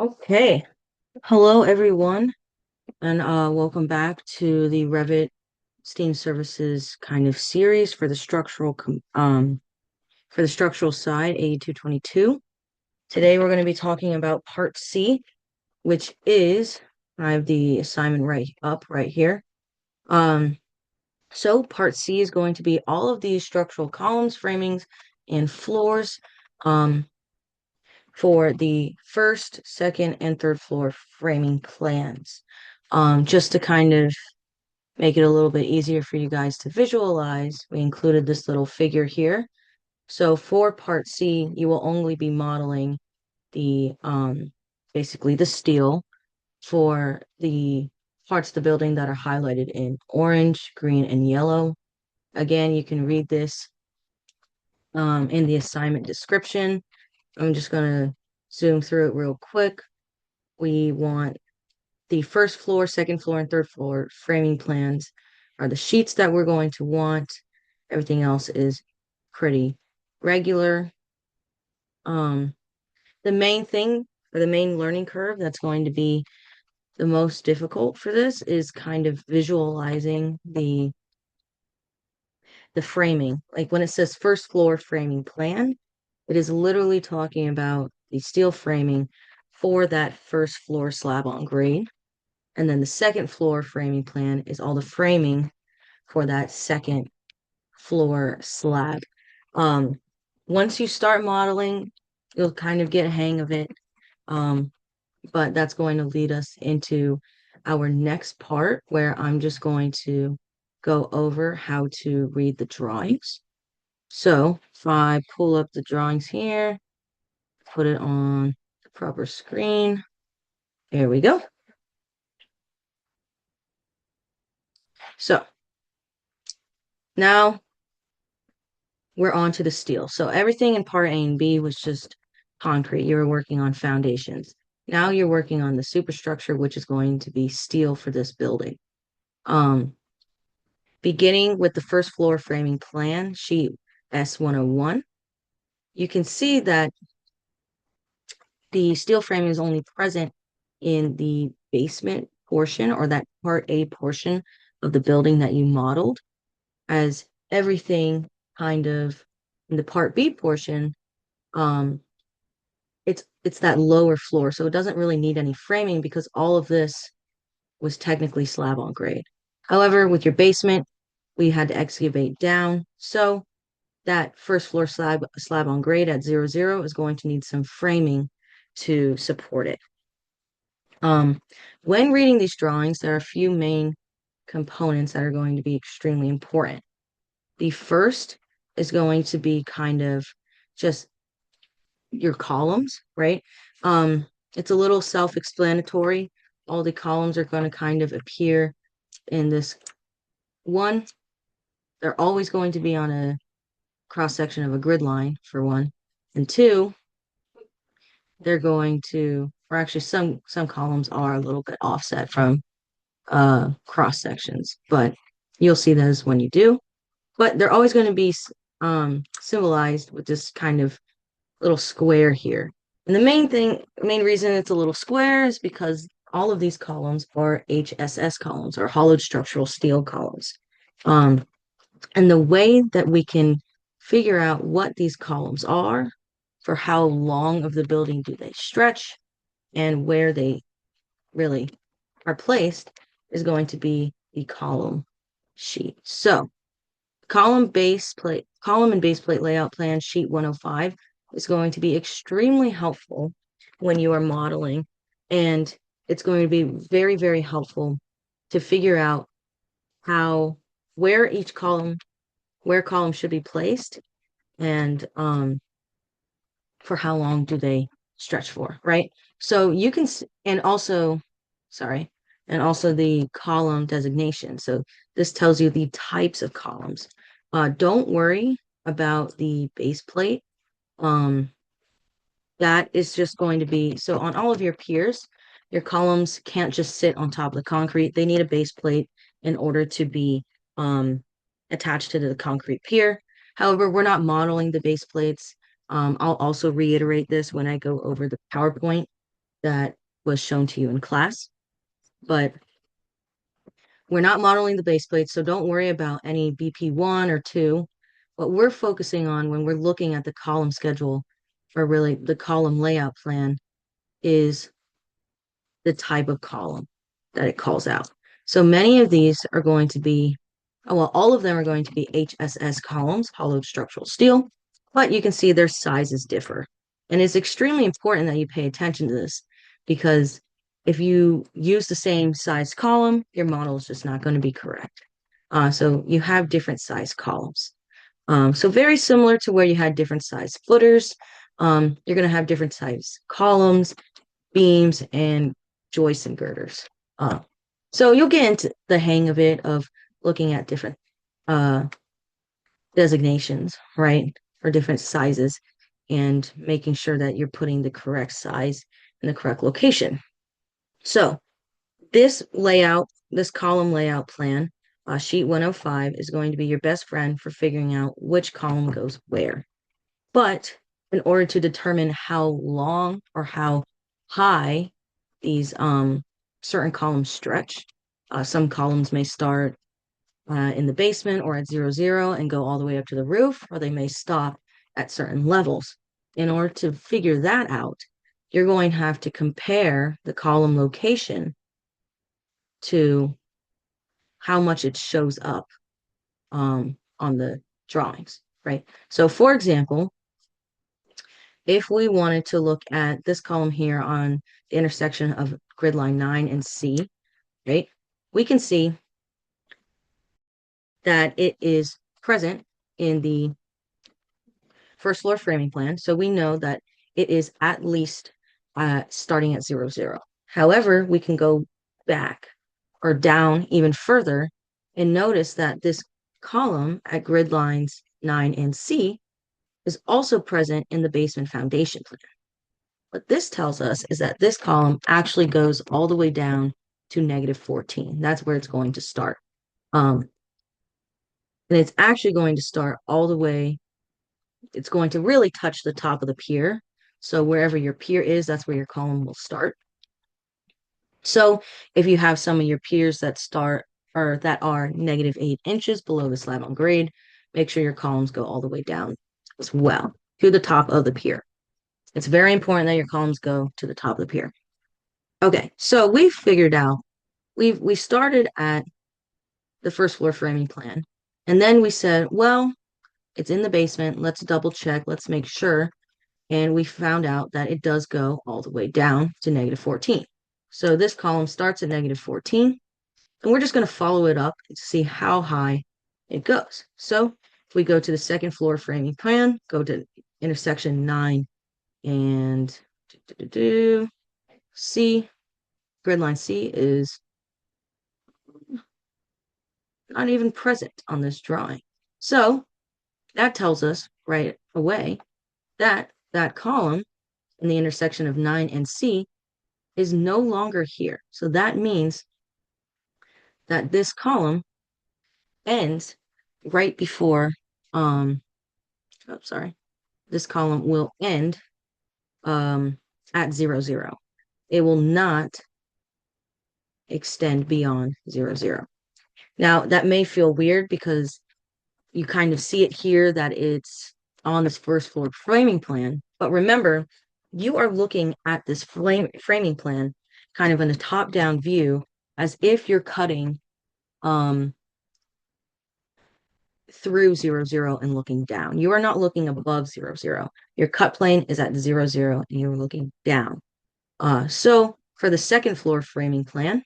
Okay. Hello, everyone, and welcome back to the Revit Steam Services kind of series for the structural side, 8222. Today we're going to be talking about Part C, which is I have the assignment right here. Um, so Part C is going to be all of these structural columns, framings, and floors. Um, for the first, second, and third floor framing plans. Just to kind of make it a little bit easier for you guys to visualize, we included this little figure here. So for part C, you will only be modeling the basically the steel for the parts of the building that are highlighted in orange, green, and yellow. Again, you can read this in the assignment description. I'm just going to zoom through it real quick. We want the first floor, second floor, and third floor framing plans are the sheets that we're going to want. Everything else is pretty regular. Um, the main thing or the main learning curve that's going to be the most difficult for this is kind of visualizing the framing. Like when it says first floor framing plan, it is literally talking about the steel framing for that first floor slab on grade. And then the second floor framing plan is all the framing for that second floor slab. Um, Once you start modeling, you'll kind of get a hang of it. Um, but that's going to lead us into our next part where I'm just going to go over how to read the drawings. So if I pull up the drawings here, put it on the proper screen, there we go. So now we're on to the steel. So everything in part A and B was just concrete. You were working on foundations. Now you're working on the superstructure, which is going to be steel for this building. Um, Beginning with the first floor framing plan, sheet S101, you can see that the steel framing is only present in the basement portion or that part A portion of the building that you modeled, as everything kind of in the part B portion, um, it's that lower floor, so it doesn't really need any framing because all of this was technically slab on grade. However, with your basement, we had to excavate down, so that first floor slab on grade at 00 is going to need some framing to support it. Um, when reading these drawings, there are a few main components that are going to be extremely important. The first is going to be kind of just your columns, right? Um, it's a little self-explanatory. All the columns are going to kind of appear in this one. They're always going to be on a cross section of a grid line, for one. And two, they're going to, or actually some columns are a little bit offset from cross sections, but you'll see those when you do. But they're always going to be symbolized with this kind of little square here. And main reason it's a little square is because all of these columns are HSS columns or hollowed structural steel columns. Um, and the way that we can figure out what these columns are, for how long of the building do they stretch, and where they really are placed is going to be the column sheet. So column and base plate layout plan sheet 105 is going to be extremely helpful when you are modeling, and it's going to be very, very helpful to figure out how where each column where columns should be placed and for how long do they stretch for, right? So you can and also sorry, and also the column designation. So this tells you the types of columns. Don't worry about the base plate. Um, that is just going to be, so on all of your piers, your columns can't just sit on top of the concrete. They need a base plate in order to be attached to the concrete pier. However, we're not modeling the base plates. I'll also reiterate this when I go over the PowerPoint. that was shown to you in class. But we're not modeling the base plate, so don't worry about any BP1 or 2. What we're focusing on when we're looking at the column schedule, or really the column layout plan, is the type of column that it calls out. So many of these are going to be, oh, well, all of them are going to be HSS columns, hollowed structural steel, but you can see their sizes differ. And it's extremely important that you pay attention to this because if you use the same size column, your model is just not going to be correct. So you have different size columns. So very similar to where you had different size footers, you're going to have different size columns, beams, and joists and girders. Uh, so you'll get into the hang of it of looking at different uh, designations, right, for different sizes and making sure that you're putting the correct size in the correct location. So this layout, this column layout plan, sheet 105 is going to be your best friend for figuring out which column goes where. But in order to determine how long or how high these certain columns stretch, some columns may start in the basement or at 0, 0 and go all the way up to the roof, or they may stop at certain levels. In order to figure that out, you're going to have to compare the column location to how much it shows up on the drawings, right? So for example, if we wanted to look at this column here on the intersection of grid line 9 and C, right, we can see that it is present in the first floor framing plan. So we know that it is at least starting at 0, 0. However, we can go back or down even further and notice that this column at grid lines 9 and C is also present in the basement foundation plan. What this tells us is that this column actually goes all the way down to -14. That's where it's going to start. And it's actually going to start all the way, it's going to really touch the top of the pier. So wherever your pier is, that's where your column will start. So if you have some of your piers that start or that are -8 inches below the slab on grade, make sure your columns go all the way down as well to the top of the pier. It's very important that your columns go to the top of the pier. Okay, so we figured out we started at the first floor framing plan, and then we said, well, it's in the basement. Let's double check. Let's make sure. And we found out that it does go all the way down to -14. So this column starts at -14, and we're just going to follow it up to see how high it goes. So if we go to the second floor framing plan, go to intersection 9 and C, grid line C is not even present on this drawing. So that tells us right away that that column in the intersection of 9 and C is no longer here. So that means that this column ends right before, this column will end at 0, 0. It will not extend beyond 0, 0. Now, that may feel weird because you kind of see it here that it's on this first floor framing plan. But remember, you are looking at this framing plan kind of in a top-down view as if you're cutting through 0, 0 and looking down. You are not looking above 0, 0. Your cut plane is at 0, 0 and you're looking down. So for the second floor framing plan,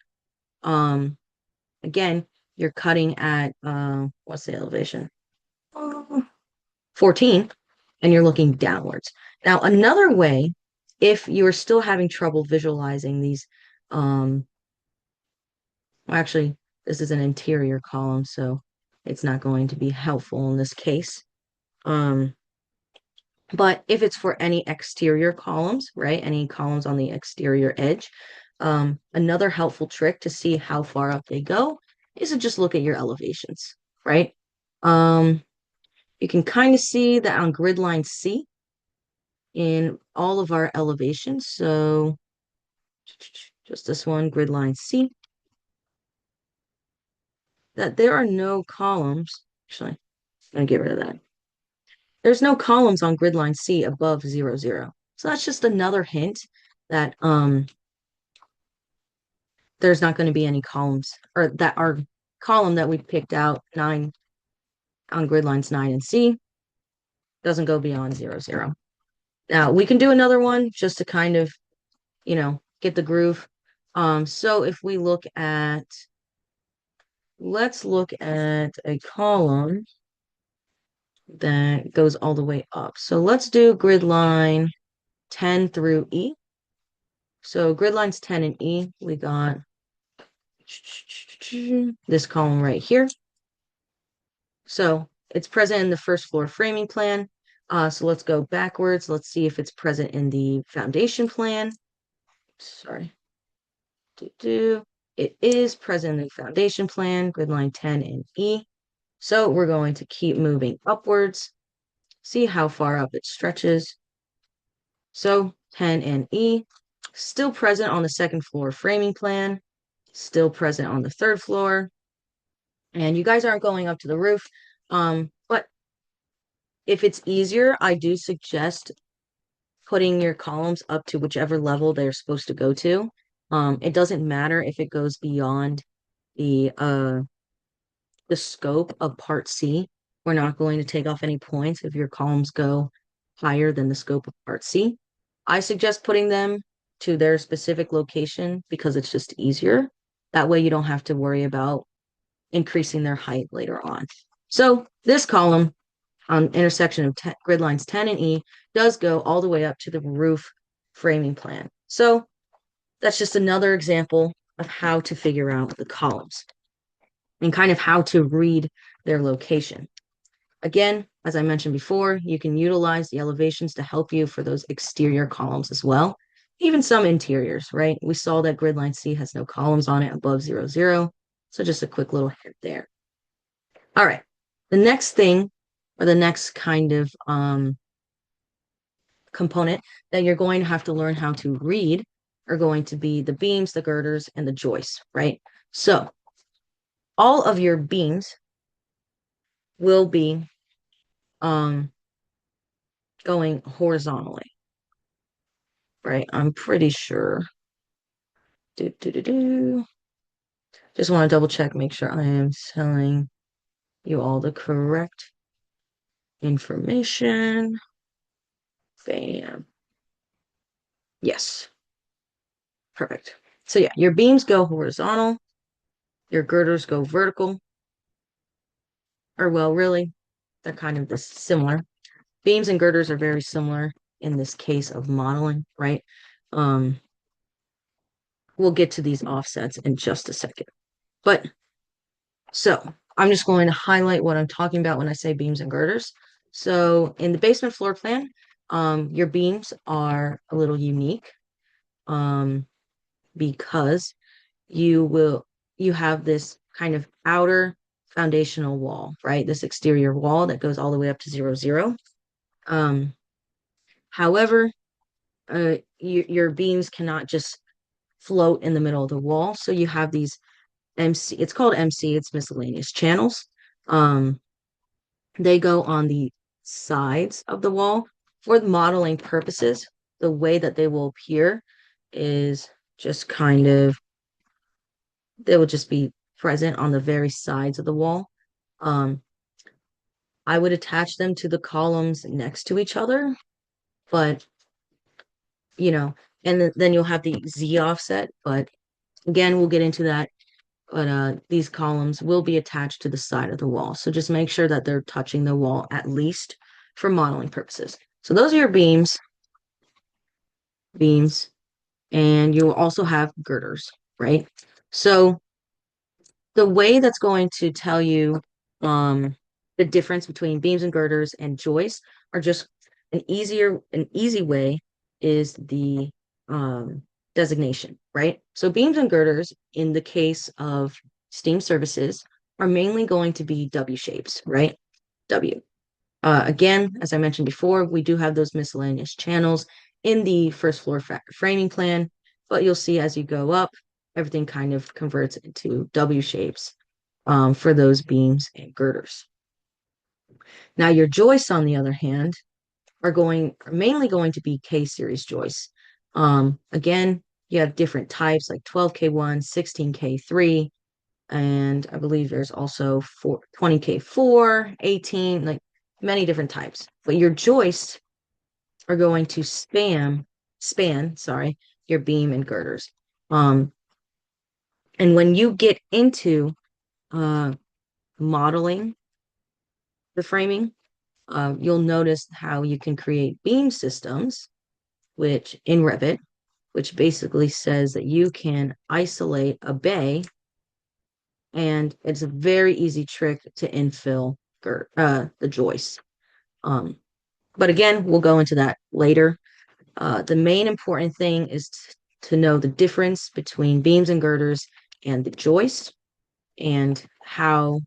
again, you're cutting at, what's the elevation? 14, and you're looking downwards. Now, another way, if you're still having trouble visualizing these, well, actually, this is an interior column, so it's not going to be helpful in this case. But if it's for any exterior columns, right, any columns on the exterior edge, another helpful trick to see how far up they go is to just look at your elevations, right? You can kind of see that on grid line C in all of our elevations. So just this one, grid line C, that there are no columns. Actually, I'm going to get rid of that. There's no columns on grid line C above 0, 0. So that's just another hint that there's not going to be any columns, or that our column that we picked out, 9 on grid lines 9 and C, doesn't go beyond 0, 0. Now we can do another one just to kind of, get the groove. So if we let's look at a column that goes all the way up. So let's do grid line 10 through E. So grid lines 10 and E, we got this column right here. So it's present in the first floor framing plan. So let's go backwards. Let's see if it's present in the foundation plan. Sorry. It is present in the foundation plan, grid line 10 and E. So we're going to keep moving upwards, see how far up it stretches. So 10 and E, still present on the second floor framing plan, still present on the third floor. And you guys aren't going up to the roof. But if it's easier, I do suggest putting your columns up to whichever level they're supposed to go to. It doesn't matter if it goes beyond the scope of part C. We're not going to take off any points if your columns go higher than the scope of part C. I suggest putting them to their specific location because it's just easier. That way you don't have to worry about increasing their height later on. So this column on intersection of grid lines 10 and E does go all the way up to the roof framing plan. So that's just another example of how to figure out the columns and kind of how to read their location. Again, as I mentioned before, you can utilize the elevations to help you for those exterior columns as well, even some interiors, right? We saw that grid line C has no columns on it above 0, 0. So just a quick little hint there. All right. The next thing, or the next kind of component that you're going to have to learn how to read are going to be the beams, the girders, and the joists, right? So all of your beams will be going horizontally, right? I'm pretty sure. Just want to double check, make sure I am telling you all the correct information. Bam. Yes. Perfect. So yeah, your beams go horizontal, your girders go vertical, or well, really, they're kind of this similar. Beams and girders are very similar in this case of modeling, right? We'll get to these offsets in just a second. But so I'm just going to highlight what I'm talking about when I say beams and girders. So in the basement floor plan, your beams are a little unique because you have this kind of outer foundational wall, right? This exterior wall that goes all the way up to 0, 0. However, your beams cannot just float in the middle of the wall. So you have these MC, it's called MC, it's miscellaneous channels. They go on the sides of the wall. For the modeling purposes, the way that they will appear is just kind of, they will just be present on the very sides of the wall. I would attach them to the columns next to each other, but and then you'll have the Z offset, but again, we'll get into that. But these columns will be attached to the side of the wall. So just make sure that they're touching the wall at least for modeling purposes. So those are your beams, and you'll also have girders, right? So the way that's going to tell you the difference between beams and girders and joists are just an easy way is the designation, right? So beams and girders in the case of steam services are mainly going to be W shapes, right? W. Again, as I mentioned before, we do have those miscellaneous channels in the first floor framing plan, but you'll see as you go up, everything kind of converts into W shapes for those beams and girders. Now your joists, on the other hand, are mainly going to be K-series joists. Again, you have different types like 12K1, 16K3, and I believe there's also 20K4, 18, like many different types. But your joists are going to span, sorry, your beam and girders. And when you get into modeling the framing, you'll notice how you can create beam systems, which in Revit, which basically says that you can isolate a bay, and it's a very easy trick to infill the joist. But again, we'll go into that later. The main important thing is to know the difference between beams and girders and the joist and how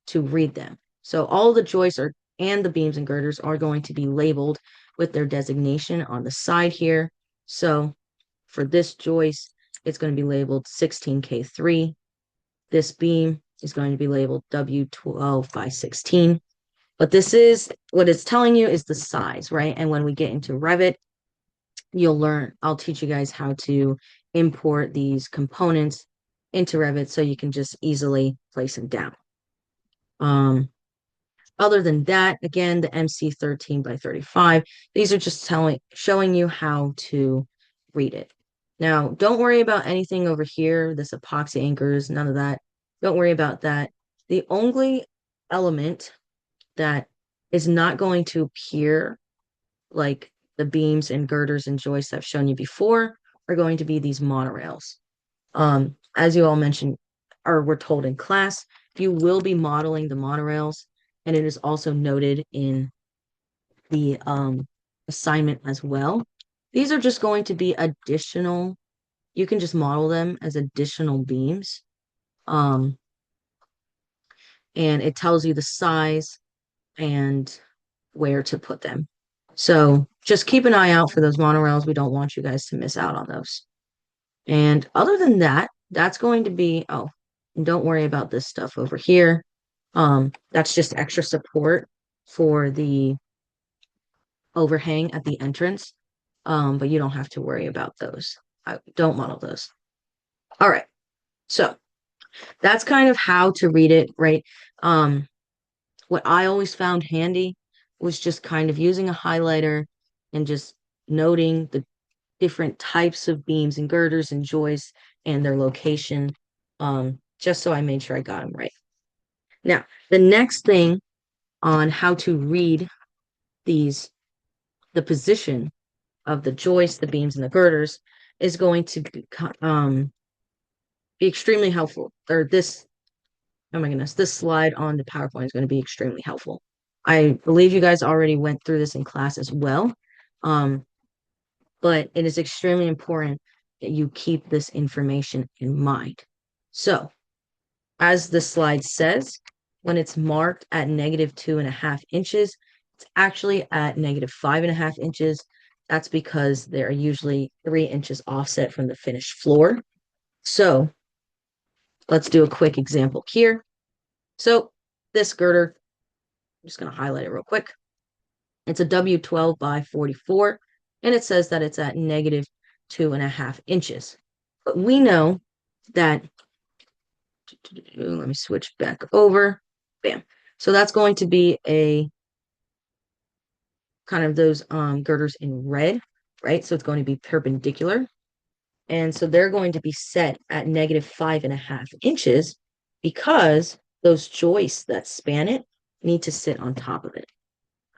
to read them. So all the joists are and the beams and girders are going to be labeled with their designation on the side here. So for this joist, it's going to be labeled 16K3. This beam is going to be labeled W12 by 16. But this is what it's telling you is the size, right? And when we get into Revit, I'll teach you guys how to import these components into Revit so you can just easily place them down. Other than that, again, the MC 13 by 35, these are just showing you how to read it. Now, don't worry about anything over here, this epoxy anchors, none of that. Don't worry about that. The only element that is not going to appear like the beams and girders and joists I've shown you before are going to be these monorails. As you all mentioned, or were told in class, you will be modeling the monorails, and it is also noted in the assignment as well. These are just going to be additional, you can just model them as additional beams. And it tells you the size and where to put them. So just keep an eye out for those monorails. We don't want you guys to miss out on those. And other than that, that's going to be, oh, and don't worry about this stuff over here. That's just extra support for the overhang at the entrance. But you don't have to worry about those. I don't model those. All right. So that's kind of how to read it, right? What I always found handy was just kind of using a highlighter and just noting the different types of beams and girders and joists and their location, just so I made sure I got them right. Now, the next thing on how to read the position of the joists, the beams, and the girders is going to be extremely helpful. Or this, oh my goodness, this slide on the PowerPoint is going to be extremely helpful. I believe you guys already went through this in class as well. But it is extremely important that you keep this information in mind. So, as the slide says, when it's marked at -2.5 inches, it's actually at -5.5 inches. That's because they're usually 3 inches offset from the finished floor. So, let's do a quick example here. So, this girder, I'm just going to highlight it real quick. It's a W12 by 44, and it says that it's at -2.5 inches. But we know that, let me switch back over, bam. So that's going to be a kind of those girders in red, right? So it's going to be perpendicular. And so they're going to be set at -5.5 inches because those joists that span it need to sit on top of it.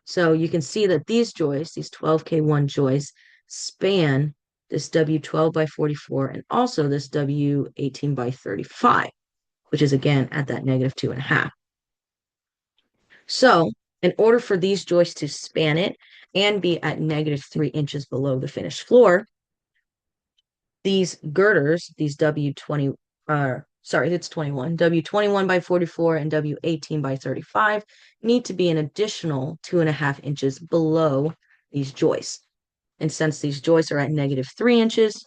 So you can see that these joists, these 12K1 joists, span this W12 by 44 and also this W18 by 35, which is again at that -2.5. So in order for these joists to span it and be at -3 inches below the finished floor, these girders, these W20, it's 21, W21 by 44 and W18 by 35 need to be an additional 2.5 inches below these joists. And since these joists are at -3 inches,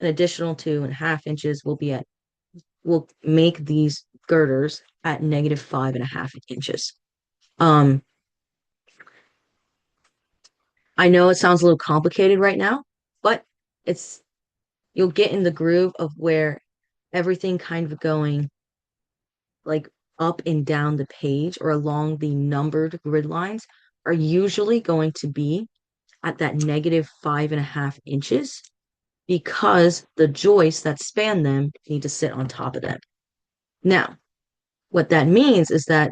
an additional 2.5 inches will make these girders at -5.5 inches. Um, I know it sounds a little complicated right now, but it's you'll get in the groove of where everything kind of going like up and down the page or along the numbered grid lines are usually going to be at that -5.5 inches because the joists that span them need to sit on top of them. Now, what that means is that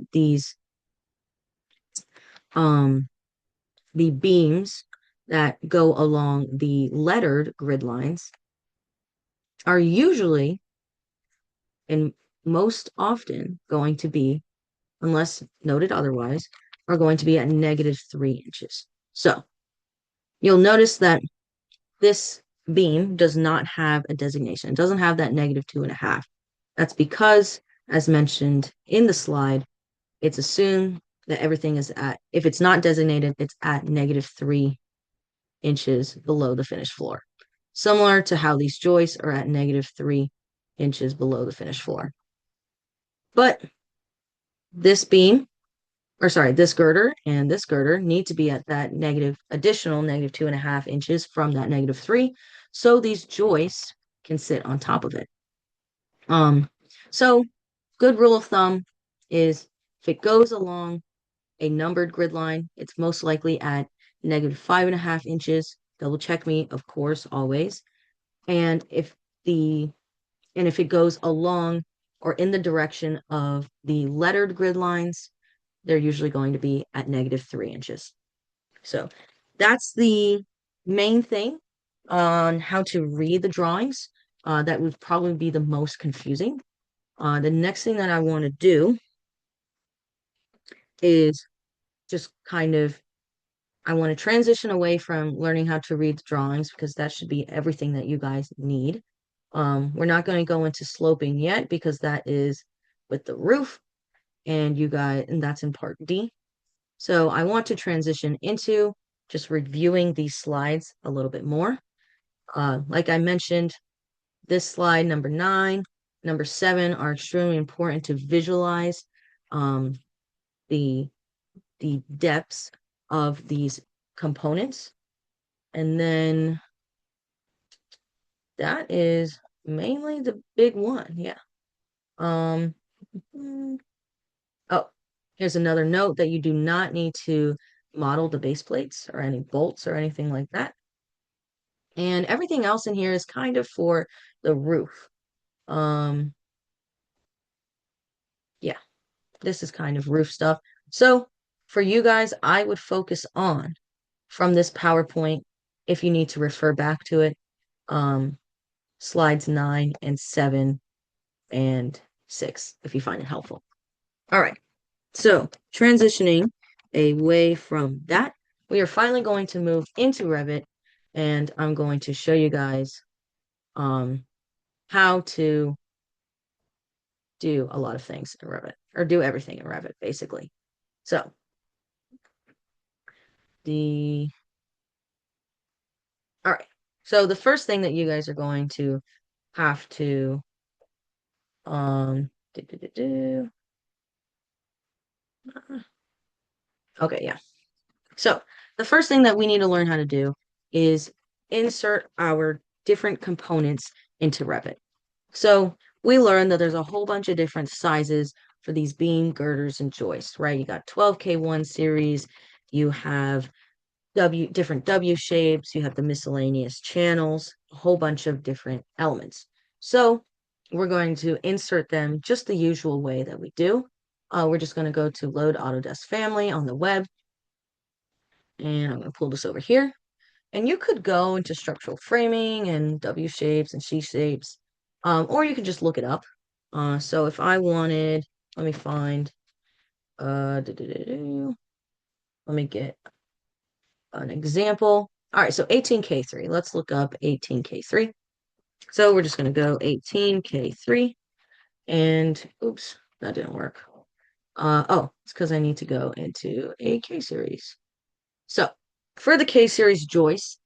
um the beams that go along the lettered grid lines are usually and most often going to be, unless noted otherwise, are going to be at -3 inches. So you'll notice that this beam does not have a designation. It doesn't have that -2.5. That's because, as mentioned in the slide, it's assumed that everything is if it's not designated, it's at -3 inches below the finished floor. Similar to how these joists are at -3 inches below the finished floor. But this beam, or sorry, this girder and this girder need to be at that additional -2.5 inches from that -3, so these joists can sit on top of it. So good rule of thumb is if it goes along a numbered grid line, it's most likely at -5.5 inches. Double check me, of course, always. And if it goes along or in the direction of the lettered grid lines, they're usually going to be at -3 inches. So that's the main thing on how to read the drawings. That would probably be the most confusing. The next thing that I want to do is just I want to transition away from learning how to read the drawings because that should be everything that you guys need. We're not going to go into sloping yet because that is with the roof and that's in part D. So I want to transition into just reviewing these slides a little bit more. Like I mentioned, this slide number 9, number 7 are extremely important to visualize the the depths of these components. And then that is mainly the big one. Yeah. Um, oh, here's another note that you do not need to model the base plates or any bolts or anything like that. And everything else in here is kind of for the roof. Yeah, this is kind of roof stuff. So for you guys, I would focus on from this PowerPoint, if you need to refer back to it, slides 9 and 7 and 6, if you find it helpful. All right, so transitioning away from that, we are finally going to move into Revit, and I'm going to show you guys how to do a lot of things in Revit, or do everything in Revit, basically. So all right. So the first thing that you guys are going to have to um do, do, do, do. Okay, yeah. So the first thing that we need to learn how to do is insert our different components into Revit. So we learned that there's a whole bunch of different sizes for these beam girders and joists, right? You got 12K1 series, you have different W shapes, you have the miscellaneous channels, a whole bunch of different elements. So we're going to insert them just the usual way that we do. We're just going to go to Load Autodesk Family on the web. And I'm going to pull this over here. And you could go into structural framing and W shapes and C shapes, or you could just look it up. So if I wanted, let me find, let me get an example. All right, so 18K3. Let's look up 18K3. So we're just going to go 18K3. And oops, that didn't work. Oh, it's because I need to go into a K series. So for the K series joist,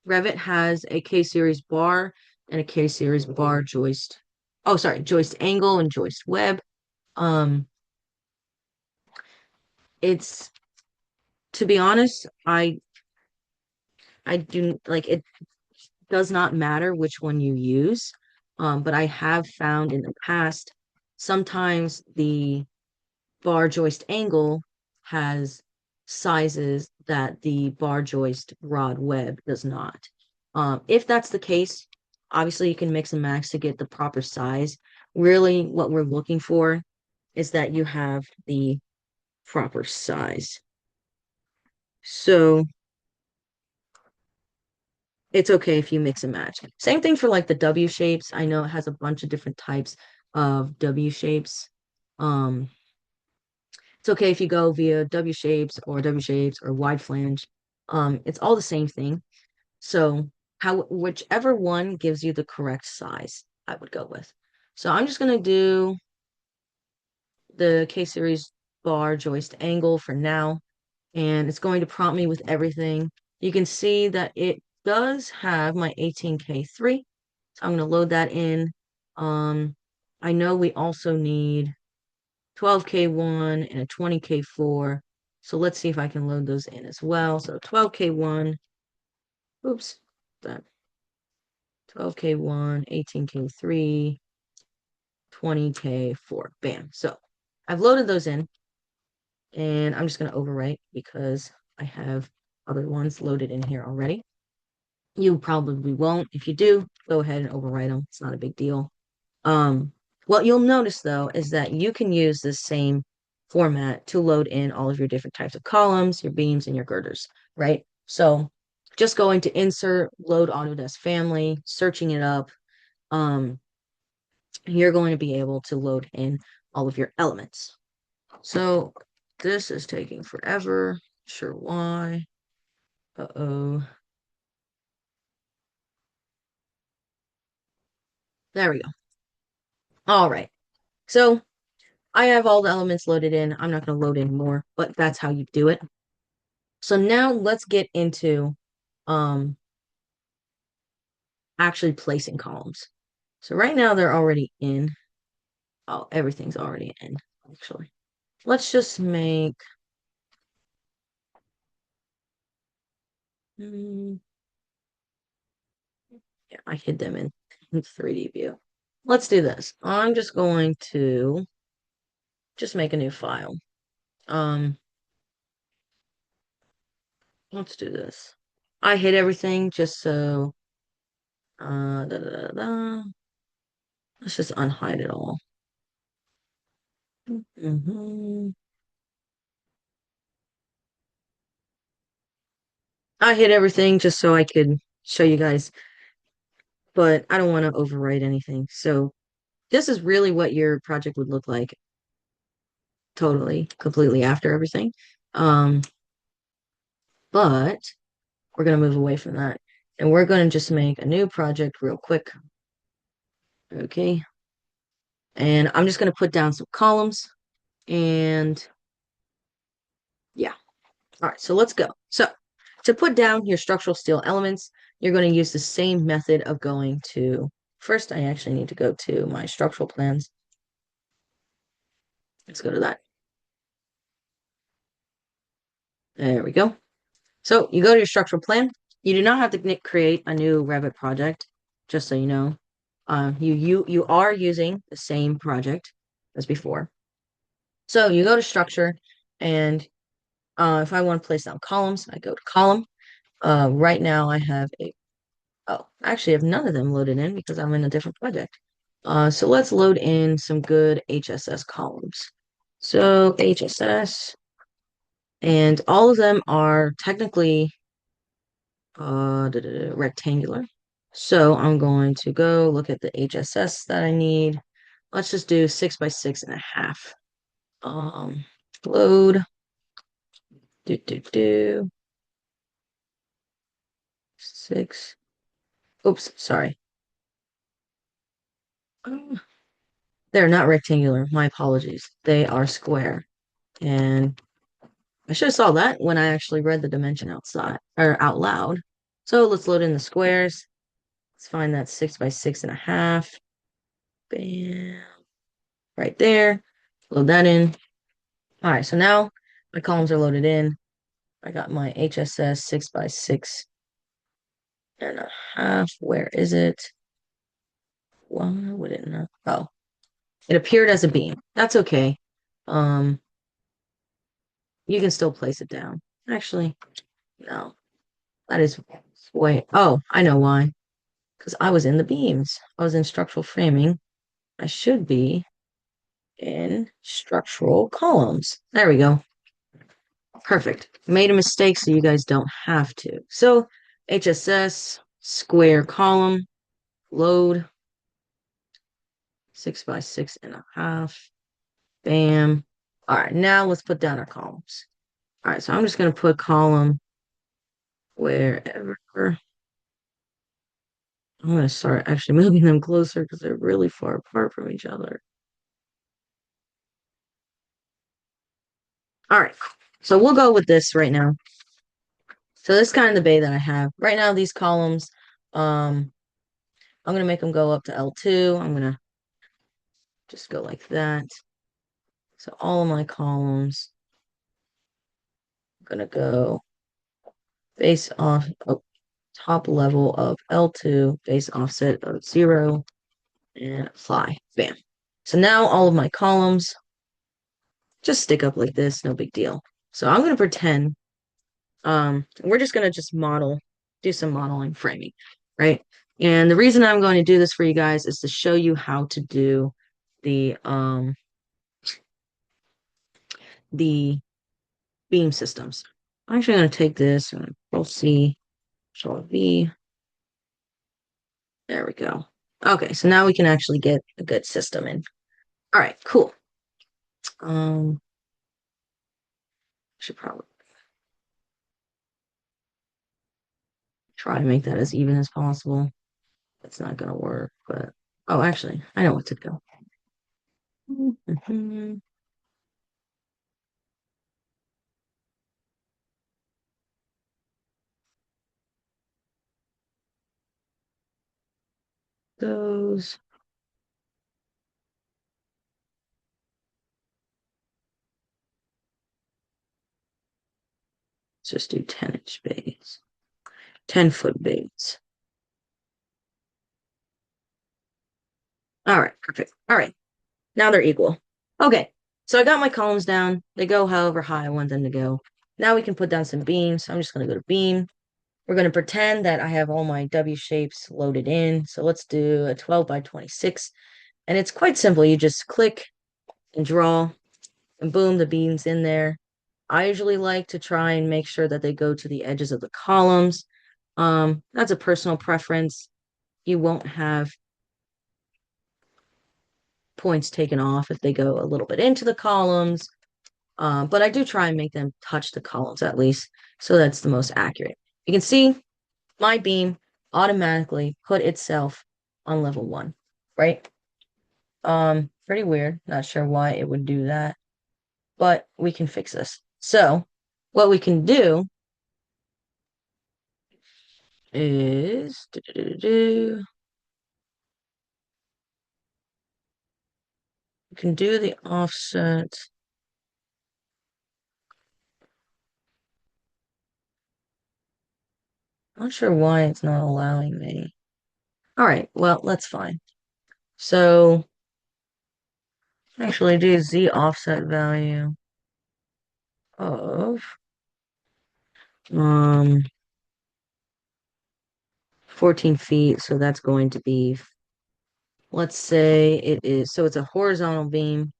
Revit has a K-series bar and a K-series bar joist. Oh, sorry, joist angle and joist web. Um, it's to be honest, I do like it does not matter which one you use. But I have found in the past sometimes the bar joist angle has sizes that the bar joist rod web does not. If that's the case, obviously you can mix and match to get the proper size. Really, what we're looking for is that you have the proper size. So it's okay if you mix and match. Same thing for like the W shapes. I know it has a bunch of different types of W shapes. Um, it's okay if you go via W shapes or wide flange. It's all the same thing. So whichever one gives you the correct size, I would go with. So I'm just gonna do the K-series bar joist angle for now, and it's going to prompt me with everything. You can see that it does have my 18K3, so I'm gonna load that in. Um, I know we also need 12K1 and a 20K4. So let's see if I can load those in as well. So 12K1, oops, that 12K1, 18K3, 20K4. Bam. So I've loaded those in and I'm just going to overwrite because I have other ones loaded in here already. You probably won't. If you do, go ahead and overwrite them. It's not a big deal. Um, what you'll notice though is that you can use this same format to load in all of your different types of columns, your beams, and your girders, right? So just going to insert, load Autodesk family, searching it up, um, you're going to be able to load in all of your elements. So this is taking forever. Sure why. Uh-oh. There we go. All right. So I have all the elements loaded in. I'm not going to load in more, but that's how you do it. So now let's get into um actually placing columns. So right now they're already in. Oh, everything's already in, actually. Let's just make mm, yeah, I hid them in 3D view. Let's do this. I'm just going to just make a new file. Um, let's do this. I hid everything just so da, da, da, da. Let's just unhide it all. Mhm. I hid everything just so I could show you guys, but I don't want to overwrite anything. So this is really what your project would look like totally, completely after everything. Um, but we're going to move away from that. And we're going to just make a new project real quick. Okay. And I'm just going to put down some columns and yeah. All right, so let's go. So to put down your structural steel elements, you're going to use the same method of going to, first I actually need to go to my structural plans. Let's go to that. There we go. So you go to your structural plan. You do not have to create a new Revit project, just so you know. You are using the same project as before. So you go to structure, and if I want to place down columns, I go to column. Right now I have I actually have none of them loaded in because I'm in a different project. So let's load in some good HSS columns. So HSS, and all of them are technically rectangular. So I'm going to go look at the HSS that I need. Let's just do 6 by 6.5. Um, load. Do 6. Oops, sorry. Oh, they're not rectangular. My apologies. They are square. And I should have saw that when I actually read the dimension outside or out loud. So let's load in the squares. Let's find that 6 by 6.5. Bam. Right there. Load that in. All right, so now my columns are loaded in. I got my HSS 6 by 6.5. Where is it? Why would it not? Oh, it appeared as a beam. That's okay. Um, you can still place it down. Actually, no. That is way. Oh, I know why. Because I was in the beams. I was in structural framing. I should be in structural columns. There we go. Perfect. Made a mistake so you guys don't have to. So HSS, square column, load, 6 by 6.5. Bam. All right, now let's put down our columns. All right, so I'm just going to put column wherever. I'm going to start actually moving them closer because they're really far apart from each other. All right, so we'll go with this right now. So this is kind of the bay that I have. Right now, these columns, I'm going to make them go up to L2. I'm going to just go like that. So all of my columns, I'm going to go base off of top level of L2, base offset of 0, and apply. Bam. So now all of my columns just stick up like this, no big deal. So I'm going to pretend, we're just going to just do some modeling framing, right? And the reason I'm going to do this for you guys is to show you how to do the beam systems. I'm actually going to take this and Control C, Control V. There we go. Okay, so now we can actually get a good system in. All right, cool. Should probably try to make that as even as possible. That's not gonna work, but oh, actually, I know what to do. Those. Let's just do 10-inch bays, 10-foot bays. All right, perfect. All right, now they're equal. Okay, so I got my columns down. They go however high I want them to go. Now we can put down some beams. I'm just gonna go to beam. We're gonna pretend that I have all my W shapes loaded in. So let's do a 12 by 26. And it's quite simple. You just click and draw, and boom, the beam's in there. I usually like to try and make sure that they go to the edges of the columns. That's a personal preference. You won't have points taken off if they go a little bit into the columns. But I do try and make them touch the columns at least, so that's the most accurate. You can see my beam automatically put itself on level 1, right? Pretty weird. Not sure why it would do that, but we can fix this. So what we can do is we can do the offset. Not sure why it's not allowing me. All right, well, that's fine. So actually do Z offset value of 14 feet. So that's going to be, let's say it is, so it's a horizontal beam.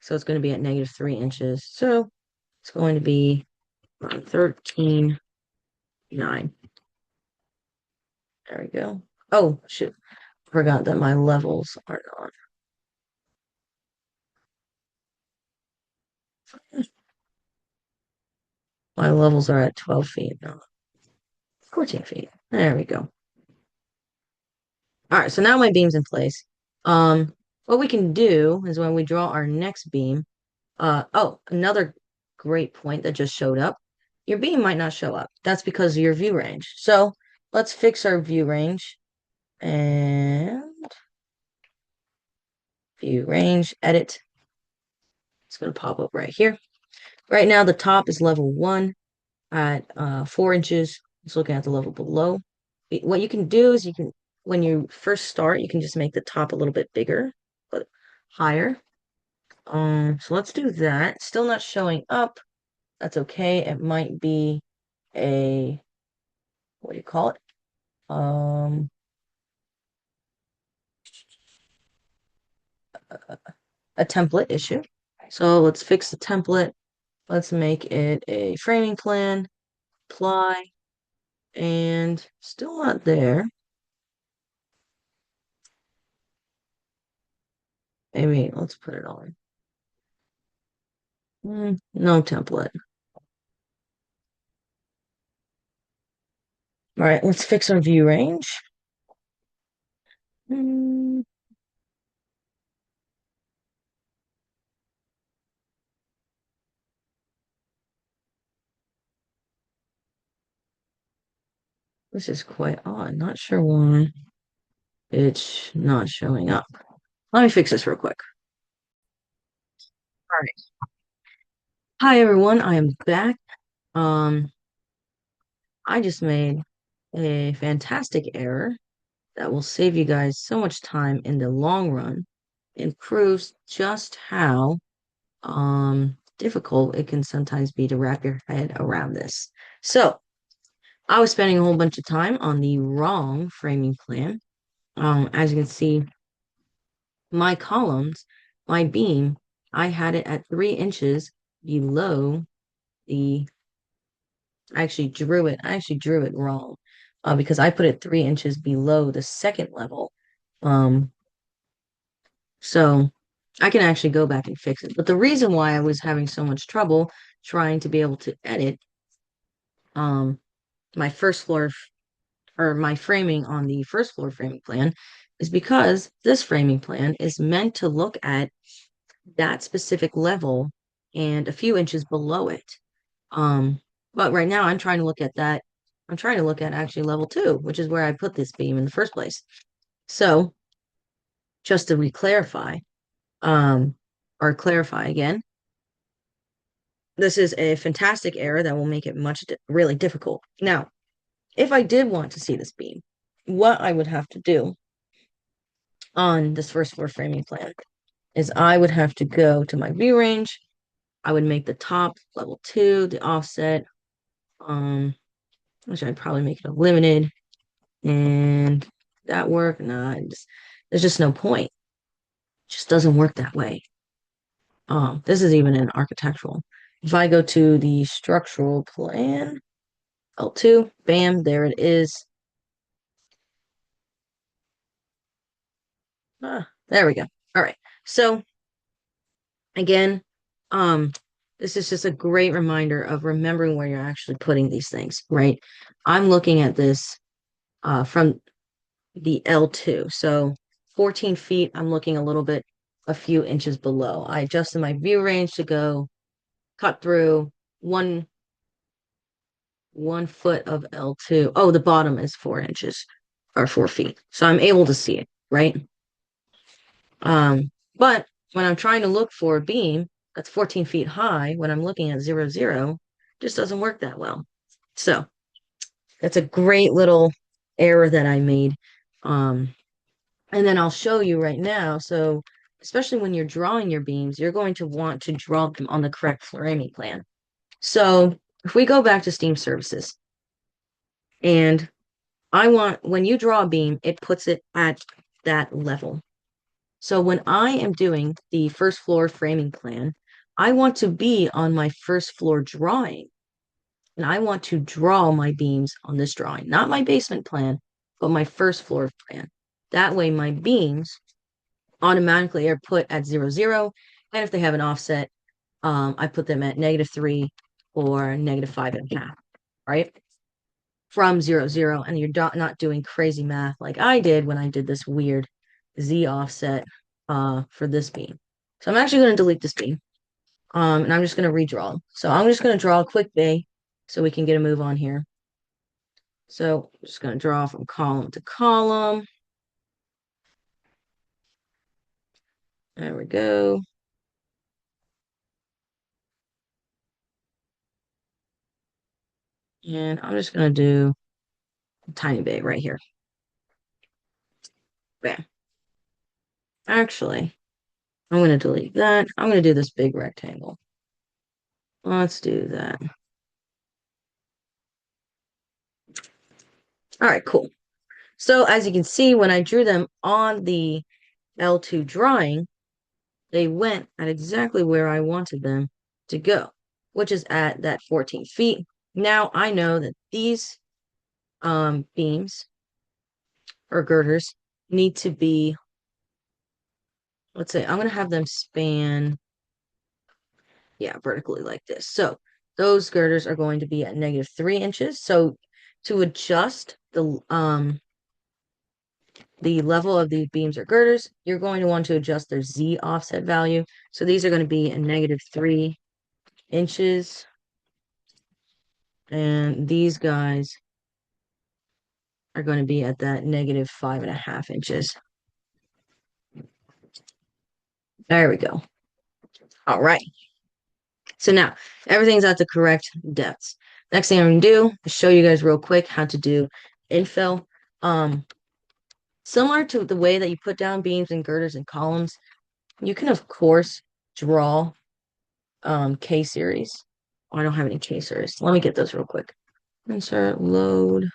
So it's going to be at -3 inches. So it's going to be 13.9. There we go. Oh, shoot. Forgot that my levels are not. My levels are at 12 feet, not 14 feet. There we go. All right, so now my beam's in place. What we can do is when we draw our next beam, oh, another great point that just showed up. your beam might not show up. That's because of your view range. So let's fix our view range and view range, edit. It's going to pop up right here. Right now, the top is level 1 at 4 inches. It's looking at the level below. What you can do is when you first start, you can just make the top a little bit bigger, but higher. So let's do that. Still not showing up. That's okay. It might be a, what do you call it? Um, a template issue. So let's fix the template. Let's make it a framing plan, apply, and still not there. Maybe let's put it on. No template. All right, let's fix our view range. Hmm, this is quite odd. Not sure why it's not showing up. Let me fix this real quick. All right. Hi everyone, I am back. Um, I just made a fantastic error that will save you guys so much time in the long run and proves just how difficult it can sometimes be to wrap your head around this. So I was spending a whole bunch of time on the wrong framing plan. As you can see, my columns, my beam, I had it at 3 inches below the, I actually drew it wrong, because I put it 3 inches below the second level. Um, so I can actually go back and fix it. But the reason why I was having so much trouble trying to be able to edit, um, my first floor or my framing on the first floor framing plan is because this framing plan is meant to look at that specific level and a few inches below it. Um, but right now I'm trying to look at that. I'm trying to look at actually level 2, which is where I put this beam in the first place. So just to re-clarify, um, or clarify again, this is a fantastic error that will make it really difficult. Now, if I did want to see this beam, what I would have to do on this first floor framing plan is I would have to go to my view range. I would make the top level 2, the offset, which I'd probably make it a limited, and that work? Nah, there's just no point. It just doesn't work that way. This is even an architectural. If I go to the structural plan, L2, bam, there it is. There we go. All right. So again, um, this is just a great reminder of remembering where you're actually putting these things, right? I'm looking at this from the L2. So 14 feet, I'm looking a few inches below. I adjusted my view range to go cut through one 1 foot of L2. Oh, the bottom is 4 inches or 4 feet. So I'm able to see it, right? But when I'm trying to look for a beam that's 14 feet high, when I'm looking at 0, 0, just doesn't work that well. So that's a great little error that I made. And then I'll show you right now. So especially when you're drawing your beams, you're going to want to draw them on the correct framing plan. So if we go back to Steam Services, and when you draw a beam, it puts it at that level. So when I am doing the first floor framing plan, I want to be on my first floor drawing, and I want to draw my beams on this drawing, not my basement plan, but my first floor plan. That way my beams automatically are put at 0, 0. And if they have an offset, I put them at -3 or -5.5, right? From 0, 0. And you're not doing crazy math like I did when I did this weird Z offset for this beam. So I'm actually going to delete this beam. And I'm just going to redraw. So I'm just going to draw a quick so we can get a move on here. So I'm just going to draw from column to column. There we go. And I'm just going to do a tiny bit right here. Bam. Actually, I'm going to delete that. I'm going to do this big rectangle. Let's do that. All right, cool. So as you can see, when I drew them on the L2 drawing, they went at exactly where I wanted them to go, which is at that 14 feet. Now I know that these beams or girders need to be, let's say, I'm going to have them span, yeah, vertically like this. So those girders are going to be at -3 inches. So to adjust the level of the beams or girders, you're going to want to adjust their Z offset value. So these are going to be a -3 inches. And these guys are going to be at that -5.5 inches. There we go. All right. So now everything's at the correct depths. Next thing I'm going to do is show you guys real quick how to do infill. Similar to the way that you put down beams and girders and columns, you can, of course, draw K-series. Oh, I don't have any K-series. Let me get those real quick. Insert, load.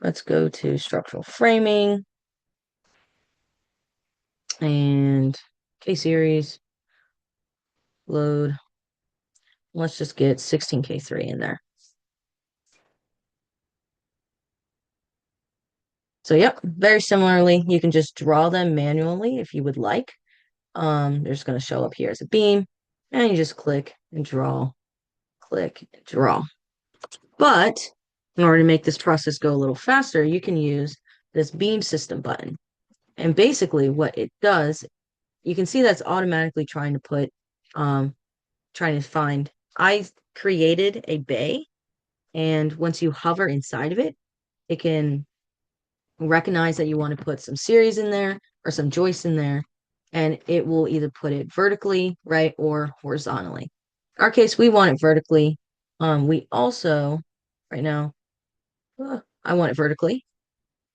Let's go to structural framing and K-series, load. Let's just get 16K3 in there. So yep, very similarly, you can just draw them manually if you would like. They're just going to show up here as a beam, and you just click and draw, click and draw. But in order to make this process go a little faster, you can use this beam system button. And basically what it does, you can see that's automatically trying to put, trying to find, I created a bay, and once you hover inside of it, it can recognize that you want to put some series in there or some joists in there, and it will either put it vertically, right, or horizontally. In our case, we want it vertically. We also, right now, I want it vertically.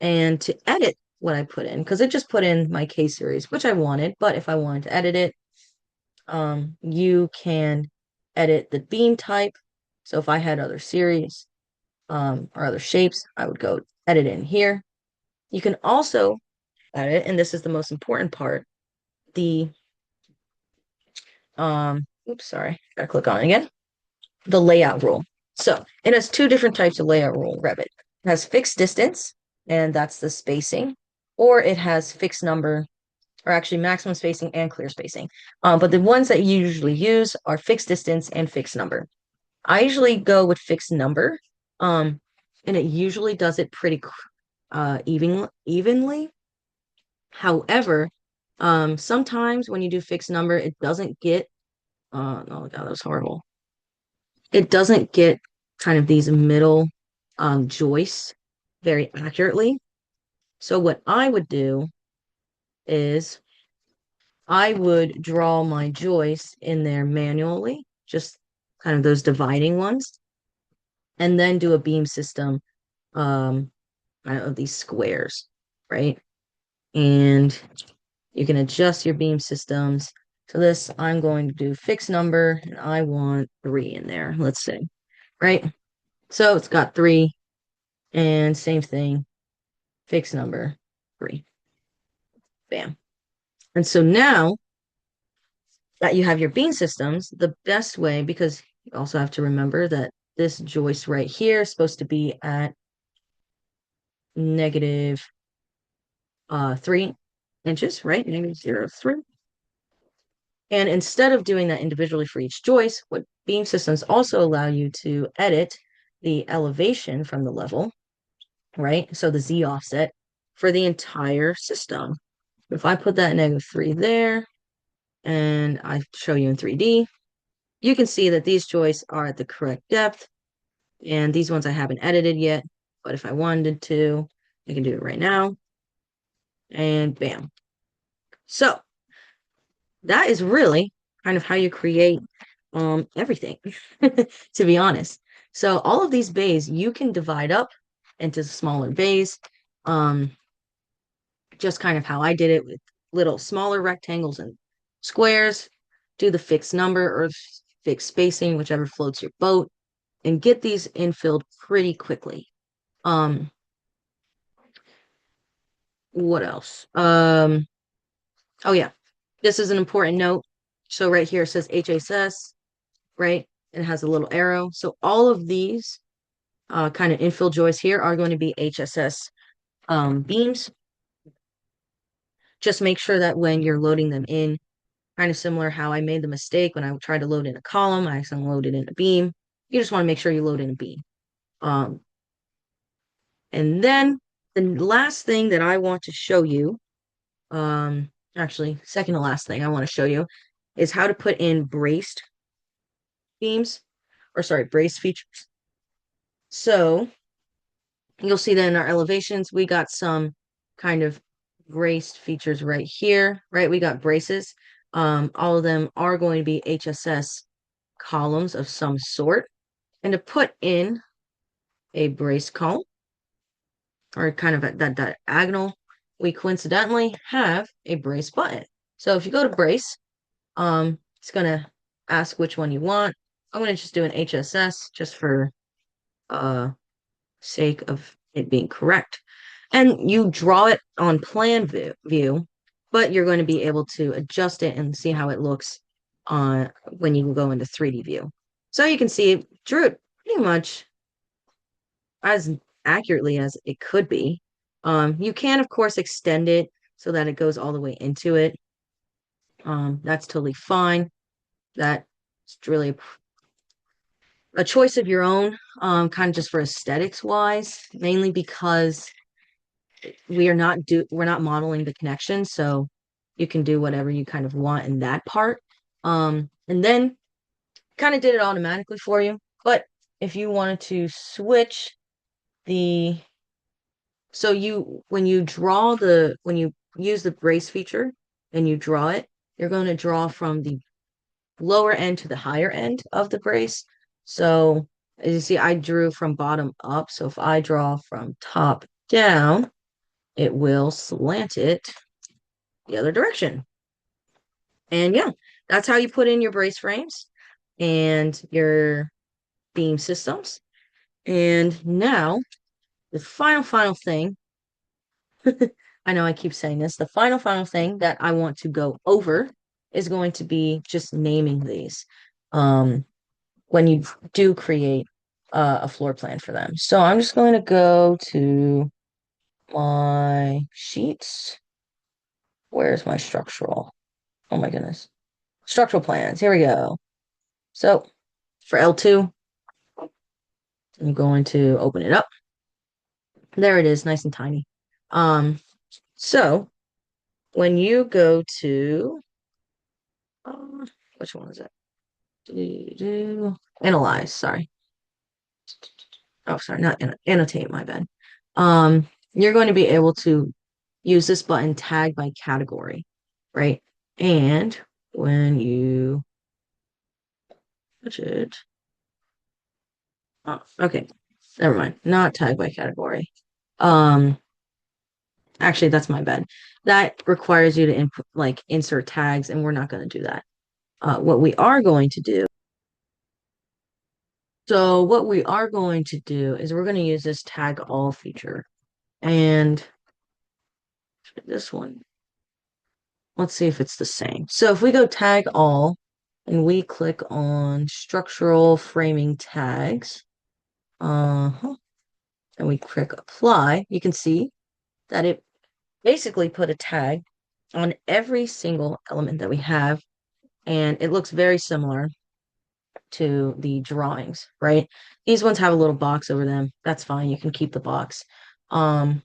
And to edit what I put in, because it just put in my case series, which I wanted, but if I wanted to edit it, you can edit the beam type. So if I had other series or other shapes, I would go edit in here. You can also edit, and this is the most important part, the oops, sorry, gotta click on it again, the layout rule. So it has two different types of layout rule in Revit. It has fixed distance, and that's the spacing, or it has fixed number, or actually maximum spacing and clear spacing. But the ones that you usually use are fixed distance and fixed number. I usually go with fixed number, and it usually does it pretty evenly. However, sometimes when you do fixed number, it doesn't get, oh God, that was horrible. It doesn't get kind of these middle joists very accurately. So what I would do is I would draw my joists in there manually, just kind of those dividing ones, and then do a beam system of these squares, right? And you can adjust your beam systems. So this, I'm going to do fixed number, and I want 3 in there, let's say, right? So it's got 3, and same thing, fixed number, 3. Bam. And so now that you have your beam systems, the best way, because you also have to remember that this joist right here is supposed to be at -3 inches, right? -0.3. And instead of doing that individually for each joist, what beam systems also allow you to edit the elevation from the level, right? So the Z offset for the entire system. If I put that -3 there and I show you in 3D, you can see that these joists are at the correct depth. And these ones I haven't edited yet, but if I wanted to, I can do it right now. And bam. So that is really kind of how you create everything, to be honest. So all of these bays you can divide up into smaller bays. Um, just kind of how I did it with little smaller rectangles and squares. Do the fixed number or fixed spacing, whichever floats your boat, and get these infilled pretty quickly. Um, what else? Oh yeah, this is an important note. So right here it says HSS, right? It has a little arrow. So all of these kind of infill joists here are going to be HSS beams. Just make sure that when you're loading them in, kind of similar how I made the mistake when I tried to load in a column, I accidentally loaded in a beam. You just want to make sure you load in a beam. Um, and then the last thing that I want to show you, actually, second to last thing I want to show you is how to put in braced beams, or sorry, braced features. So you'll see that in our elevations, we got some kind of braced features right here, right? We got braces. All of them are going to be HSS columns of some sort. And to put in a brace column, or kind of at that diagonal, we coincidentally have a brace button. So if you go to brace, it's gonna ask which one you want. I'm gonna just do an HSS just for uh sake of it being correct. And you draw it on plan view, but you're going to be able to adjust it and see how it looks when you go into 3D view. So you can see it drew it pretty much as accurately as it could be. You can, of course, extend it so that it goes all the way into it. That's totally fine. That's really a choice of your own, kind of just for aesthetics wise, mainly because we're not modeling the connection, so you can do whatever you kind of want in that part. And then kind of did it automatically for you. But if you wanted to switch the so you when you use the brace feature and you draw it, you're going to draw from the lower end to the higher end of the brace. So as you see, I drew from bottom up. So if I draw from top down, it will slant it the other direction. And yeah, that's how you put in your brace frames and your beam systems. And now the final thing, I know I keep saying this, the final thing that I want to go over is going to be just naming these when you do create a floor plan for them. So I'm just going to go to my sheets. Where's my structural? Oh my goodness. Structural plans. Here we go. So for L2, I'm going to open it up. There it is, nice and tiny. So when you go to which one is it? Analyze, sorry. Oh, sorry, not annotate, my bad. You're going to be able to use this button tag by category, right? And when you touch it, oh, okay, never mind, not tag by category. Um, Actually, that's my bad. That requires you to input like insert tags, and we're not going to do that. What we are going to do, so what we are going to do is we're going to use this tag all feature. And this one, let's see if it's the same. So if we go tag all and we click on structural framing tags, and we click apply, you can see that it basically put a tag on every single element that we have. And it looks very similar to the drawings, right? These ones have a little box over them. That's fine. You can keep the box. Um,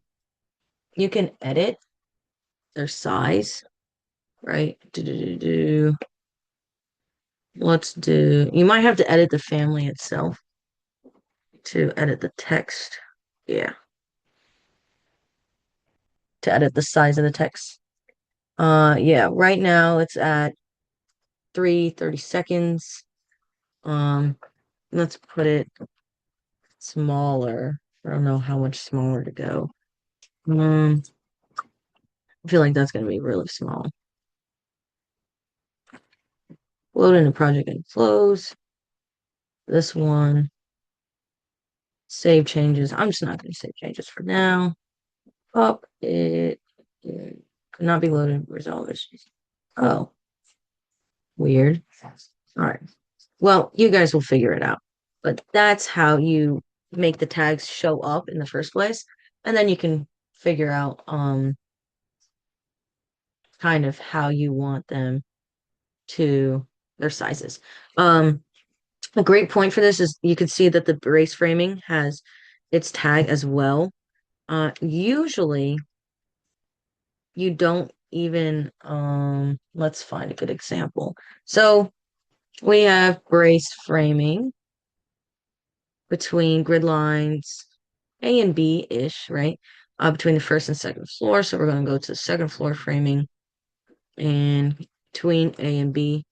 you can edit their size, right? Let's do, you might have to edit the family itself. to edit the text. Yeah, to edit the size of the text. Yeah, right now it's at 3:30 seconds. Um, let's put it smaller. I don't know how much smaller to go. Um, I feel like that's gonna be really small. Load in the project and flows. This one, save changes. I'm just not gonna save changes for now. Up it could not be loaded. Resolve issues. Oh, weird. All right. Well, you guys will figure it out. But that's how you make the tags show up in the first place. And then you can figure out kind of how you want them to their sizes. Um a great point for this is you can see that the brace framing has its tag as well. Usually you don't even let's find a good example. So we have brace framing between grid lines A and B-ish, right? Between the first and second floor. So we're going to go to the second floor framing and between A and B.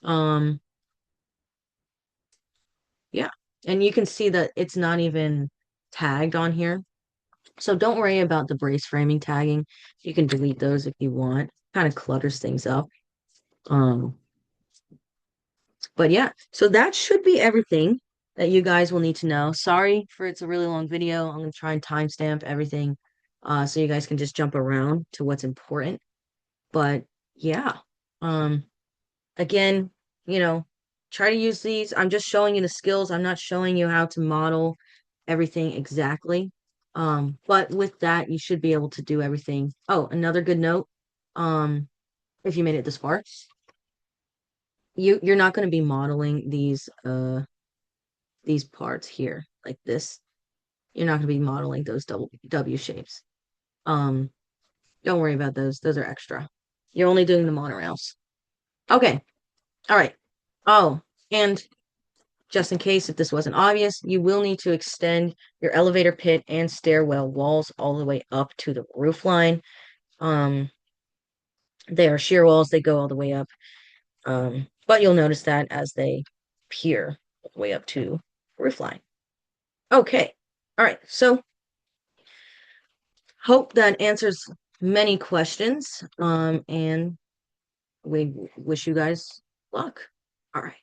Um, yeah. And you can see that it's not even tagged on here. So don't worry about the brace framing tagging. You can delete those if you want. Kind of clutters things up. Um, but yeah, so that should be everything that you guys will need to know. Sorry for it's a really long video. I'm gonna try and timestamp everything so you guys can just jump around to what's important. But yeah, um, again, you know, try to use these. I'm just showing you the skills. I'm not showing you how to model everything exactly. But with that, you should be able to do everything. Oh, another good note, um, if you made it this far, you're not going to be modeling these parts here like this. You're not going to be modeling those W shapes. Um, don't worry about those. Those are extra. You're only doing the monorails. Okay. All right. Oh, and just in case if this wasn't obvious, you will need to extend your elevator pit and stairwell walls all the way up to the roof line. Um, they are shear walls. They go all the way up. But you'll notice that as they pier all the way up to roof line. Okay. All right. So hope that answers many questions. And we wish you guys luck. All right.